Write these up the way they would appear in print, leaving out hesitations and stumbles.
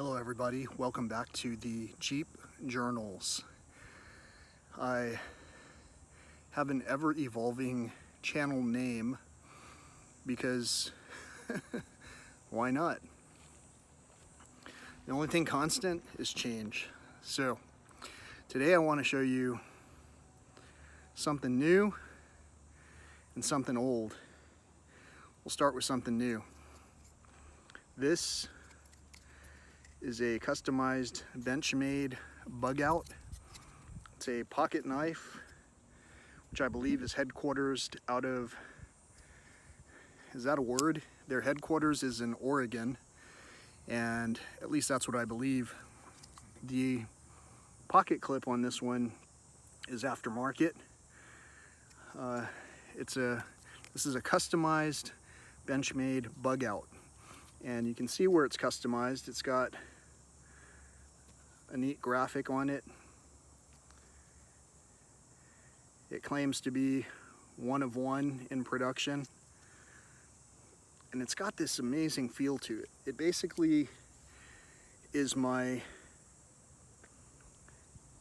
Hello everybody, welcome back to the Jeep Journals. I have an ever-evolving channel name because why not? The only thing constant is change. So today I want to show you something new and something old. We'll start with something new. This is a customized Benchmade Bugout. It's a pocket knife, which I believe is headquartered out of, is that a word? Their headquarters is in Oregon, and at least that's what I believe. The pocket clip on this one is aftermarket. This is a customized Benchmade Bugout, and you can see where it's customized. It's got a neat graphic on it. It claims to be one of one in production, and it's got this amazing feel to it. It basically is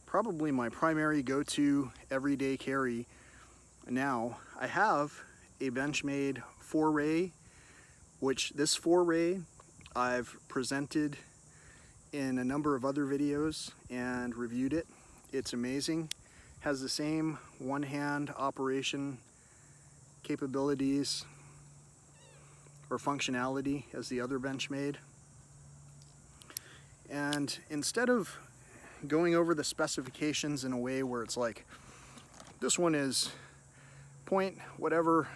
probably my primary go-to everyday carry. Now I have a Benchmade Foray, which this Foray I've presented in a number of other videos and reviewed it. It's amazing. Has the same one-hand operation capabilities or functionality as the other Benchmade. And instead of going over the specifications in a way where it's like, this one is point whatever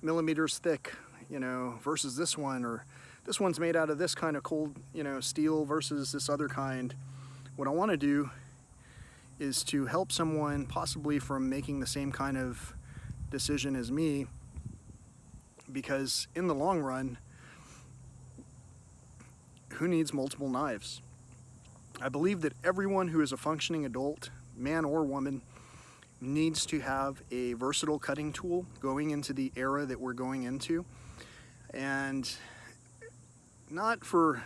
millimeters thick, you know, versus this one, or this one's made out of this kind of cold, you know, steel versus this other kind. What I want to do is to help someone possibly from making the same kind of decision as me, because in the long run, who needs multiple knives? I believe that everyone who is a functioning adult, man or woman, needs to have a versatile cutting tool going into the era that we're going into. And not for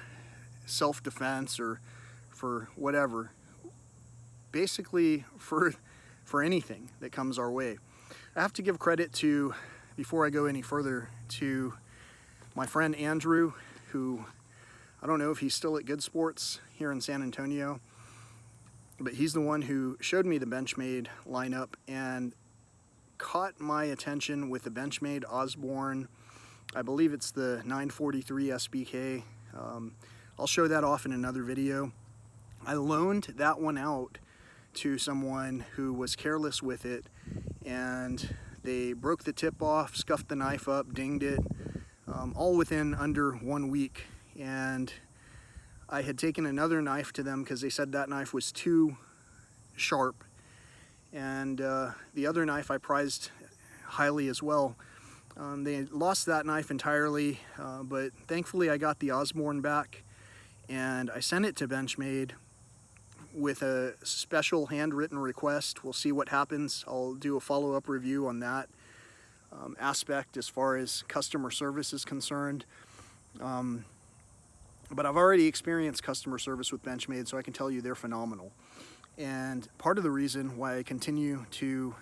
self-defense or for whatever, basically for anything that comes our way. I have to give credit to, before I go any further, to my friend Andrew, who, I don't know if he's still at Good Sports here in San Antonio, but he's the one who showed me the Benchmade lineup and caught my attention with the Benchmade Osborne. I believe it's the 943 SBK. I'll show that off in another video. I loaned that one out to someone who was careless with it, and they broke the tip off, scuffed the knife up, dinged it, all within under 1 week. And I had taken another knife to them because they said that knife was too sharp, and the other knife I prized highly as well. They lost that knife entirely, but thankfully I got the Osborne back, and I sent it to Benchmade with a special handwritten request. We'll see what happens. I'll do a follow-up review on that aspect as far as customer service is concerned. But I've already experienced customer service with Benchmade, so I can tell you they're phenomenal. And part of the reason why I continue to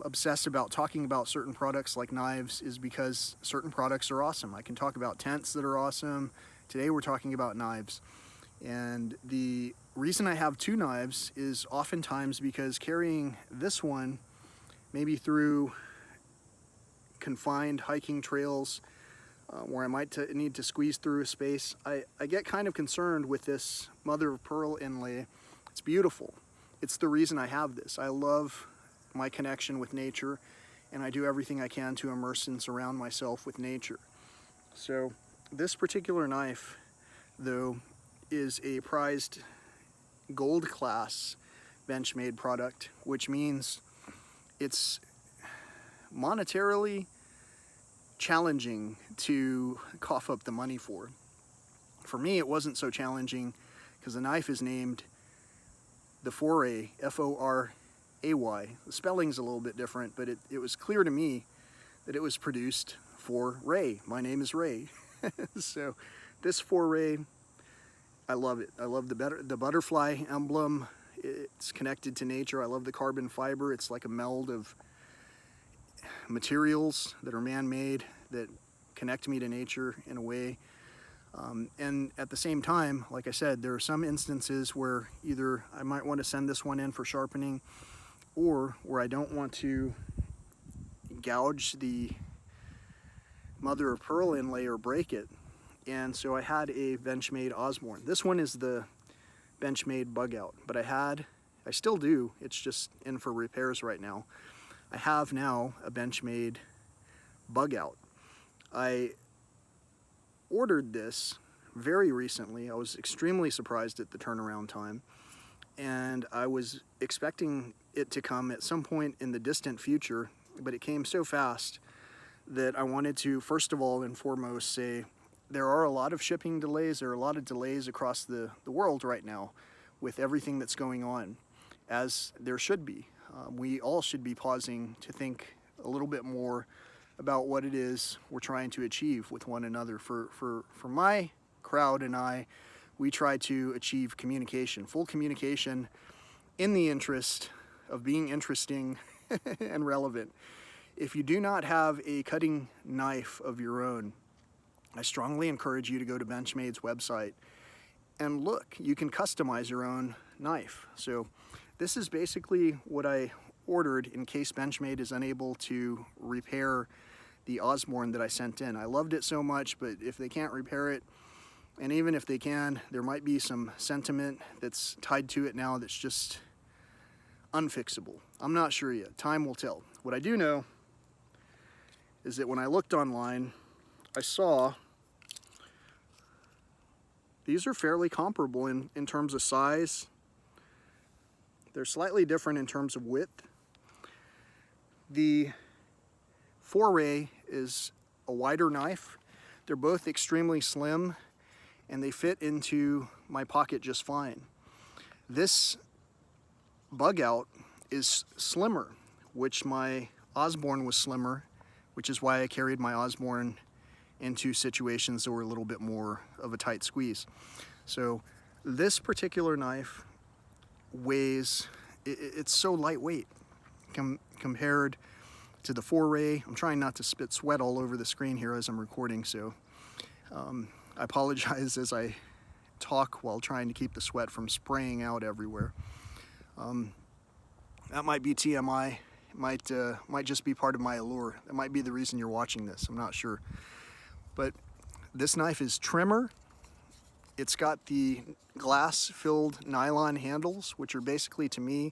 obsess about talking about certain products like knives is because certain products are awesome. I can talk about tents that are awesome. Today we're talking about knives. And the reason I have two knives is oftentimes because carrying this one, maybe through confined hiking trails, where I might need to squeeze through a space, I get kind of concerned with this mother of pearl inlay. It's beautiful. It's the reason I have this. I love my connection with nature, and I do everything I can to immerse and surround myself with nature. So this particular knife, though, is a prized gold class Benchmade product, which means it's monetarily challenging to cough up the money for. For me, it wasn't so challenging because the knife is named the Foray, Foray. The spelling's a little bit different, but it was clear to me that it was produced for Ray. My name is Ray. So this Foray I love it. I love the butterfly emblem. It's connected to nature. I love the carbon fiber. It's like a meld of materials that are man-made that connect me to nature in a way. And at the same time, like I said, there are some instances where either I might want to send this one in for sharpening, or where I don't want to gouge the mother of pearl inlay or break it. And so I had a Benchmade Osborne. This one is the Benchmade Bugout, but I still do, it's just in for repairs right now. I have now a Benchmade Bugout. I ordered this very recently. I was extremely surprised at the turnaround time, and I was expecting it to come at some point in the distant future, but it came so fast that I wanted to, first of all and foremost, say there are a lot of shipping delays. There are a lot of delays across the world right now with everything that's going on, as there should be. We all should be pausing to think a little bit more about what it is we're trying to achieve with one another. For my crowd and I, we try to achieve communication, full communication, in the interest of being interesting and relevant. If you do not have a cutting knife of your own, I strongly encourage you to go to Benchmade's website and look. You can customize your own knife. So this is basically what I ordered in case Benchmade is unable to repair the Osborne that I sent in. I loved it so much, but if they can't repair it, and even if they can, there might be some sentiment that's tied to it now that's just unfixable. I'm not sure yet. Time will tell. What I do know is that when I looked online, I saw these are fairly comparable in terms of size. They're slightly different in terms of width. The Foray is a wider knife. They're both extremely slim, and they fit into my pocket just fine. This Bugout is slimmer, which my Osborne was slimmer, which is why I carried my Osborne into situations that were a little bit more of a tight squeeze. So this particular knife weighs, it's so lightweight compared to the Foray. I'm trying not to spit sweat all over the screen here as I'm recording, so I apologize as I talk while trying to keep the sweat from spraying out everywhere. That might be TMI. It might just be part of my allure. That might be the reason you're watching this. I'm not sure. But this knife is trimmer. It's got the glass-filled nylon handles, which are basically, to me,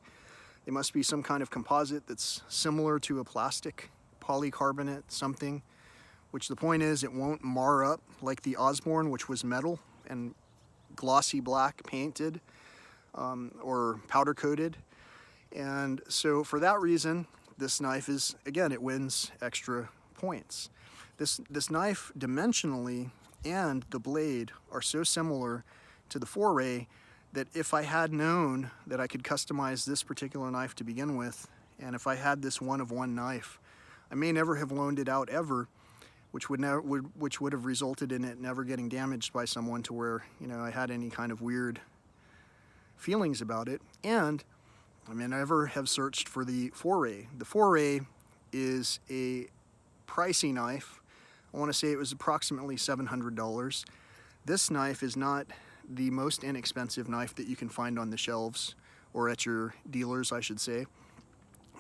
they must be some kind of composite that's similar to a plastic polycarbonate something, which the point is it won't mar up like the Osborne, which was metal and glossy black painted or powder coated. And so for that reason, this knife is, again, it wins extra points. This knife dimensionally and the blade are so similar to the Foray that if I had known that I could customize this particular knife to begin with, and if I had this one-of-one knife, I may never have loaned it out ever, which would have resulted in it never getting damaged by someone to where, you know, I had any kind of weird feelings about it. And I may never have searched for the Foray. The Foray is a pricey knife. I want to say it was approximately $700. This knife is not the most inexpensive knife that you can find on the shelves, or at your dealers, I should say.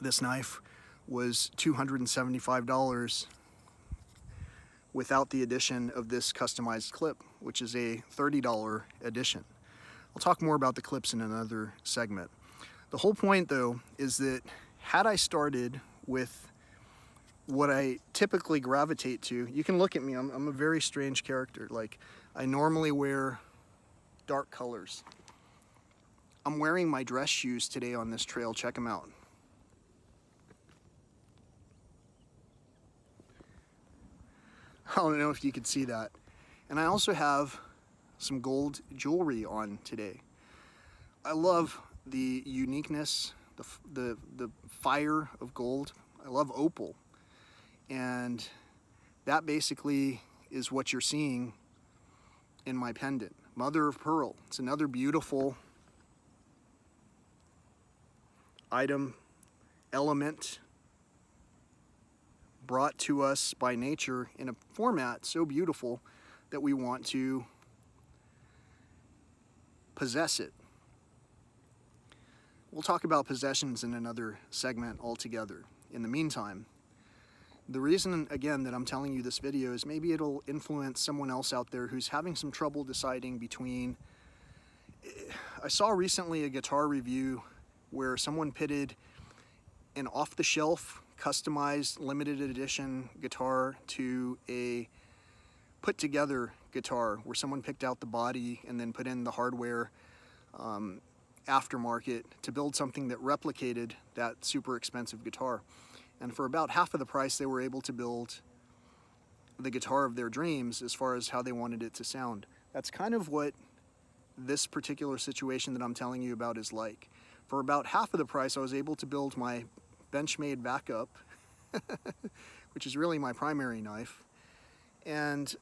This knife was $275 without the addition of this customized clip, which is a $30 addition. I'll talk more about the clips in another segment. The whole point, though, is that had I started with what I typically gravitate to, you can look at me, I'm a very strange character. Like, I normally wear dark colors. I'm wearing my dress shoes today on this trail. Check them out. I don't know if you could see that. And I also have some gold jewelry on today. I love the uniqueness, the fire of gold. I love opal. And that basically is what you're seeing in my pendant. Mother of pearl. It's another beautiful item, element, brought to us by nature in a format so beautiful that we want to possess it. We'll talk about possessions in another segment altogether. In the meantime, the reason, again, that I'm telling you this video is maybe it'll influence someone else out there who's having some trouble deciding between... I saw recently a guitar review where someone pitted an off-the-shelf, customized, limited edition guitar to a put-together guitar where someone picked out the body and then put in the hardware aftermarket to build something that replicated that super expensive guitar. And for about half of the price, they were able to build the guitar of their dreams as far as how they wanted it to sound. That's kind of what this particular situation that I'm telling you about is like. For about half of the price, I was able to build my Benchmade backup, which is really my primary knife. And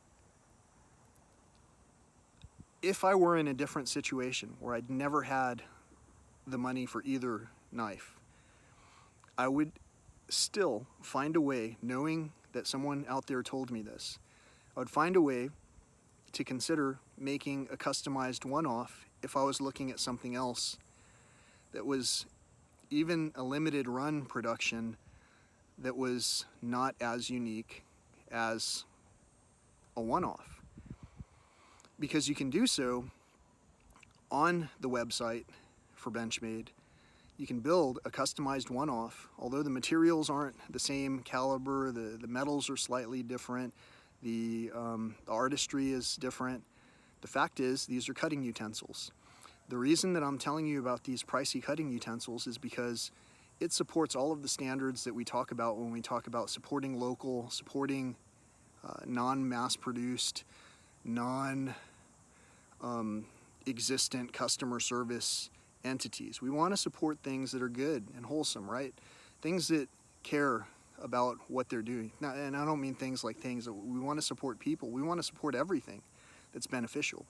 if I were in a different situation where I'd never had the money for either knife, I would still find a way, knowing that someone out there told me this, I would find a way to consider making a customized one-off if I was looking at something else that was even a limited run production that was not as unique as a one-off. Because you can do so on the website for Benchmade. You can build a customized one-off, although the materials aren't the same caliber, the metals are slightly different, the artistry is different. The fact is, these are cutting utensils. The reason that I'm telling you about these pricey cutting utensils is because it supports all of the standards that we talk about when we talk about supporting local, supporting non-mass-produced, non-existent customer service entities. We want to support things that are good and wholesome, right? Things that care about what they're doing. Now, and I don't mean things like things. We want to support people. We want to support everything that's beneficial.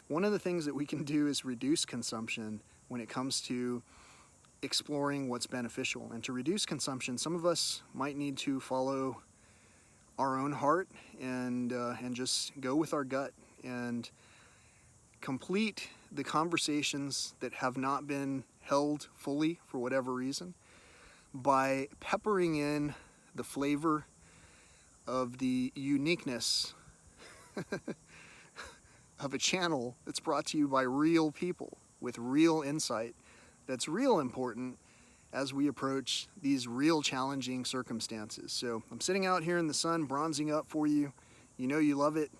One of the things that we can do is reduce consumption when it comes to exploring what's beneficial. And to reduce consumption, some of us might need to follow our own heart and just go with our gut and complete the conversations that have not been held fully for whatever reason by peppering in the flavor of the uniqueness of a channel that's brought to you by real people with real insight that's real important as we approach these real challenging circumstances. So I'm sitting out here in the sun bronzing up for you. You know you love it.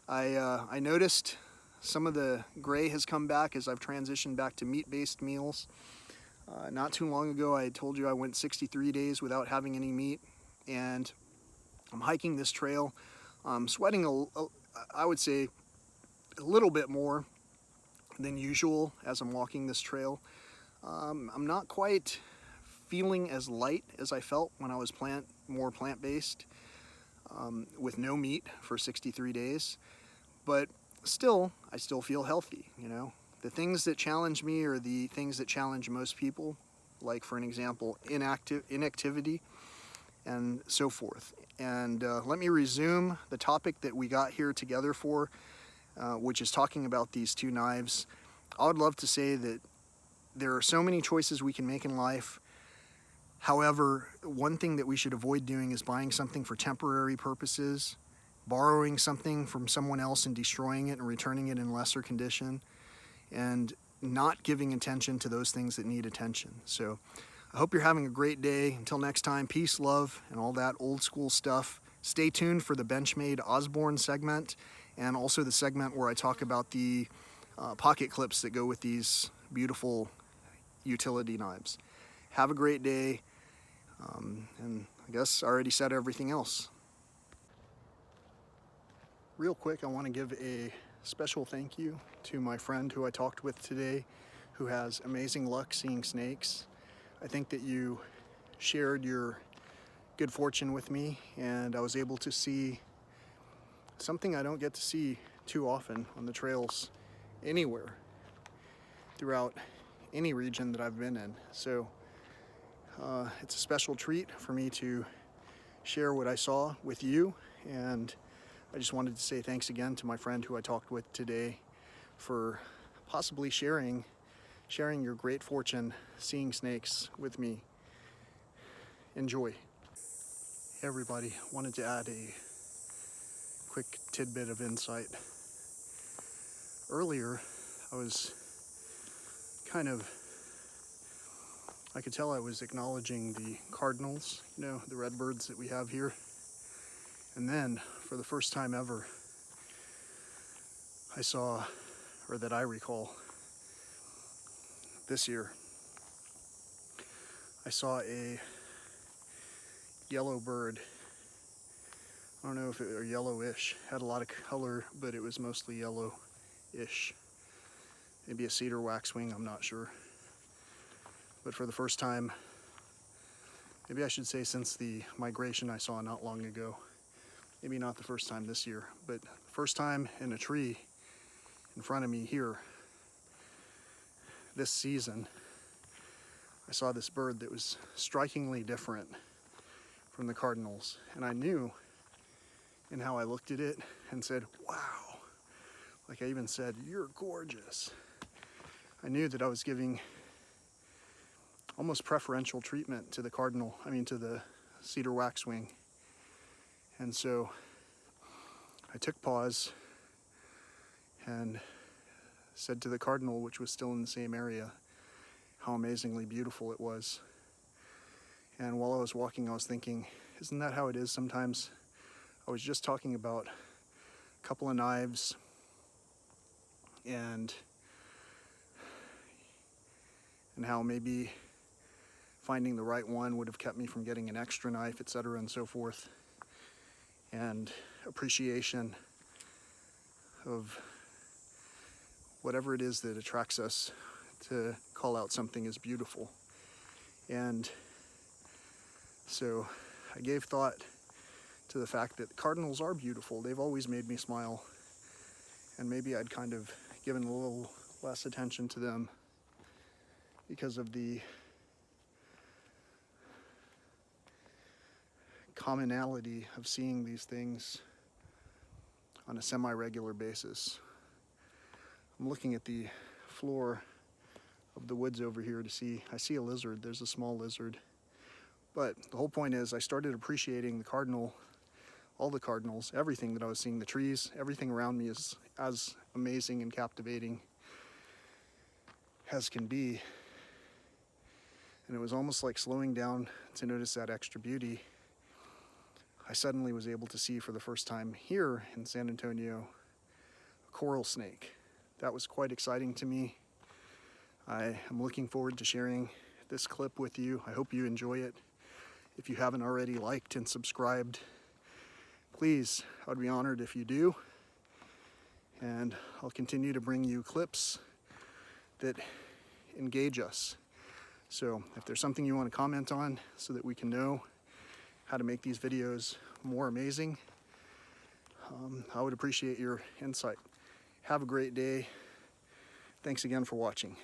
I noticed some of the gray has come back as I've transitioned back to meat-based meals. Not too long ago I told you I went 63 days without having any meat, and I'm hiking this trail. I'm sweating, I would say, a little bit more than usual as I'm walking this trail. I'm not quite feeling as light as I felt when I was more plant-based with no meat for 63 days, but still, I still feel healthy, you know. The things that challenge me are the things that challenge most people, like, for an example, inactivity and so forth. And let me resume the topic that we got here together for, which is talking about these two knives. I would love to say that there are so many choices we can make in life. However, one thing that we should avoid doing is buying something for temporary purposes, borrowing something from someone else and destroying it and returning it in lesser condition, and not giving attention to those things that need attention. So I hope you're having a great day. Until next time, peace, love, and all that old school stuff. Stay tuned for the Benchmade Osborne segment, and also the segment where I talk about the pocket clips that go with these beautiful utility knives. Have a great day, and I guess I already said everything else. Real quick, I want to give a special thank you to my friend who I talked with today, who has amazing luck seeing snakes. I think that you shared your good fortune with me, and I was able to see something I don't get to see too often on the trails anywhere throughout any region that I've been in. So it's a special treat for me to share what I saw with you, and I just wanted to say thanks again to my friend who I talked with today for possibly sharing your great fortune seeing snakes with me. Enjoy. Hey everybody, wanted to add a quick tidbit of insight. Earlier, I was I could tell I was acknowledging the cardinals, you know, the redbirds that we have here. And then, for the first time ever, I saw, or that I recall, this year, I saw a yellow bird. I don't know if it were yellowish, had a lot of color, but it was mostly yellow-ish. Maybe a cedar waxwing, I'm not sure. But for the first time, maybe I should say since the migration I saw not long ago, maybe not the first time this year, but first time in a tree in front of me here this season, I saw this bird that was strikingly different from the cardinals. And I knew in how I looked at it and said, wow. Like I even said, you're gorgeous. I knew that I was giving almost preferential treatment to the cardinal, to the cedar waxwing. And so I took pause and said to the cardinal, which was still in the same area, how amazingly beautiful it was. And while I was walking, I was thinking, isn't that how it is sometimes? I was just talking about a couple of knives and how maybe finding the right one would have kept me from getting an extra knife, etc., and so forth. And appreciation of whatever it is that attracts us to call out something as beautiful. And so I gave thought to the fact that cardinals are beautiful. They've always made me smile. And maybe I'd kind of given a little less attention to them because of the commonality of seeing these things on a semi-regular basis. I'm looking at the floor of the woods over here to see, I see a lizard, there's a small lizard. But the whole point is I started appreciating the cardinal, all the cardinals, everything that I was seeing, the trees, everything around me is as amazing and captivating as can be. And it was almost like slowing down to notice that extra beauty. I suddenly was able to see for the first time here in San Antonio a coral snake. That was quite exciting to me. I am looking forward to sharing this clip with you. I hope you enjoy it. If you haven't already liked and subscribed, please, I would be honored if you do. And I'll continue to bring you clips that engage us. So if there's something you want to comment on so that we can know how to make these videos more amazing, I would appreciate your insight. Have a great day. Thanks again for watching.